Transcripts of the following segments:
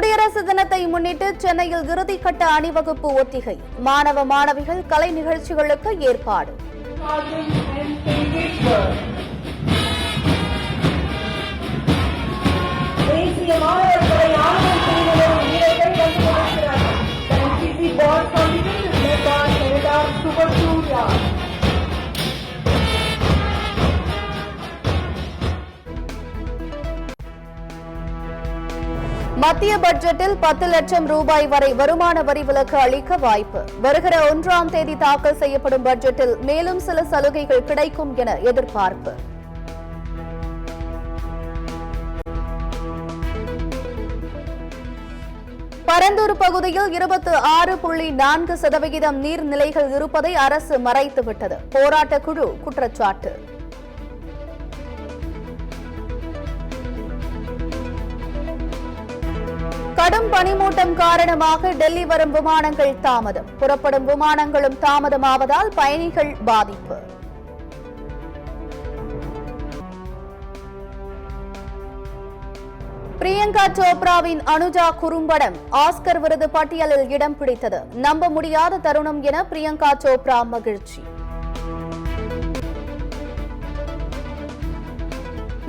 குடியரசு தினத்தை முன்னிட்டு சென்னையில் இறுதிக்கட்ட அணிவகுப்பு ஒத்திகை. மாணவ மாணவிகள் கலை நிகழ்ச்சிகளுக்கு ஏற்பாடு. மத்திய பட்ஜெட்டில் 10 லட்சம் ரூபாய் வரை வருமான வரி விலக்கு அளிக்க வாய்ப்பு. வருகிற 1ஆம் தேதி தாக்கல் செய்யப்படும் பட்ஜெட்டில் மேலும் சில சலுகைகள் கிடைக்கும் என எதிர்பார்ப்பு. பரந்தூர் பகுதியில் 26.4% நீர்நிலைகள் இருப்பதை அரசு மறைத்துவிட்டது. போராட்டக் குழு குற்றச்சாட்டு. கடும் பனிமூட்டம் காரணமாக டெல்லி வரும் விமானங்கள் தாமதம். புறப்படும் விமானங்களும் தாமதமாவதால் பயணிகள் பாதிப்பு. பிரியங்கா சோப்ராவின் அனுஜா குறும்படம் ஆஸ்கர் விருது பட்டியலில் இடம் பிடித்தது. நம்ப முடியாத தருணம் என பிரியங்கா சோப்ரா மகிழ்ச்சி.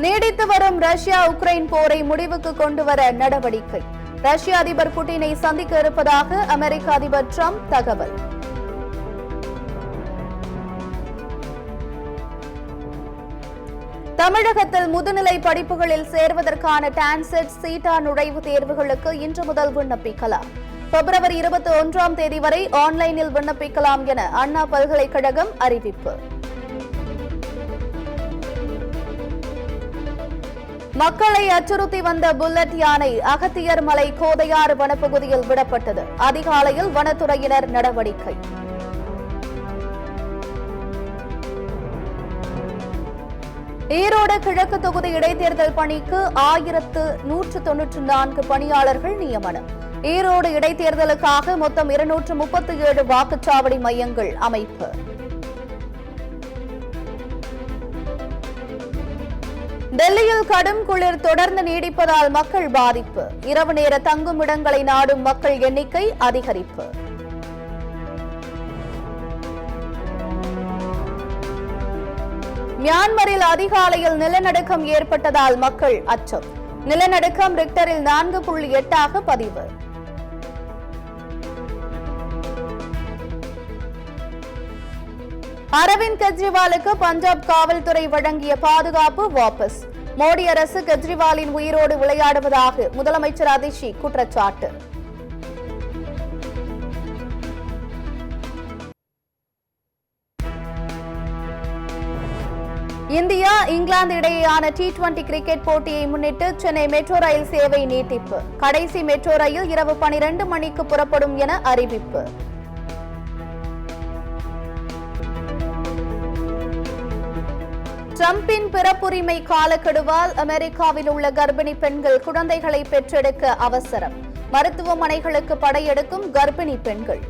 நீடித்து வரும் ரஷ்யா உக்ரைன் போரை முடிவுக்கு கொண்டுவர நடவடிக்கை. ரஷ்ய அதிபர் புட்டினை சந்திக்க இருப்பதாக அமெரிக்க அதிபர் டிரம்ப் தகவல். தமிழகத்தில் முதுநிலை படிப்புகளில் சேர்வதற்கான டான்செட் சீட்டா நுழைவுத் தேர்வுகளுக்கு இன்று முதல் விண்ணப்பிக்கலாம். பிப்ரவரி 21ஆம் தேதி வரை ஆன்லைனில் விண்ணப்பிக்கலாம் என அண்ணா பல்கலைக்கழகம் அறிவிப்பு. மக்களை அச்சுறுத்தி வந்த புல்லட் யானை அகத்தியர் மலை கோதையாறு வனப்பகுதியில் விடப்பட்டது. அதிகாலையில் வனத்துறையினர் நடவடிக்கை. ஈரோடு கிழக்கு தொகுதி இடைத்தேர்தல் பணிக்கு 1194 பணியாளர்கள் நியமனம். ஈரோடு இடைத்தேர்தலுக்காக மொத்தம் 237 வாக்குச்சாவடி மையங்கள் அமைப்பு. டெல்லியில் கடும் குளிர் தொடர்ந்து நீடிப்பதால் மக்கள் பாதிப்பு. இரவு நேர தங்கும் இடங்களை நாடும் மக்கள் எண்ணிக்கை அதிகரிப்பு. மியான்மரில் அதிகாலையில் நிலநடுக்கம் ஏற்பட்டதால் மக்கள் அச்சம். நிலநடுக்கம் ரிக்டரில் 4.8 பதிவு. அரவிந்த் கெஜ்ரிவாலுக்கு பஞ்சாப் காவல்துறை வழங்கிய பாதுகாப்பு வாபஸ். மோடி அரசு கெஜ்ரிவாலின் உயிரோடு விளையாடுவதாக முதலமைச்சர் அதிஷி குற்றச்சாட்டு. இந்தியா இங்கிலாந்து இடையேயான T20 கிரிக்கெட் போட்டியை முன்னிட்டு சென்னை மெட்ரோ ரயில் சேவை நீட்டிப்பு. கடைசி மெட்ரோ ரயில் இரவு 12 மணிக்கு புறப்படும் என அறிவிப்பு. டிரம்பின் பிறப்புரிமை காலக்கெடுவால் அமெரிக்காவில் உள்ள கர்ப்பிணி பெண்கள் குழந்தைகளை பெற்றெடுக்க அவசரம். மருத்துவமனைகளுக்கு படையெடுக்கும் கர்ப்பிணி பெண்கள்.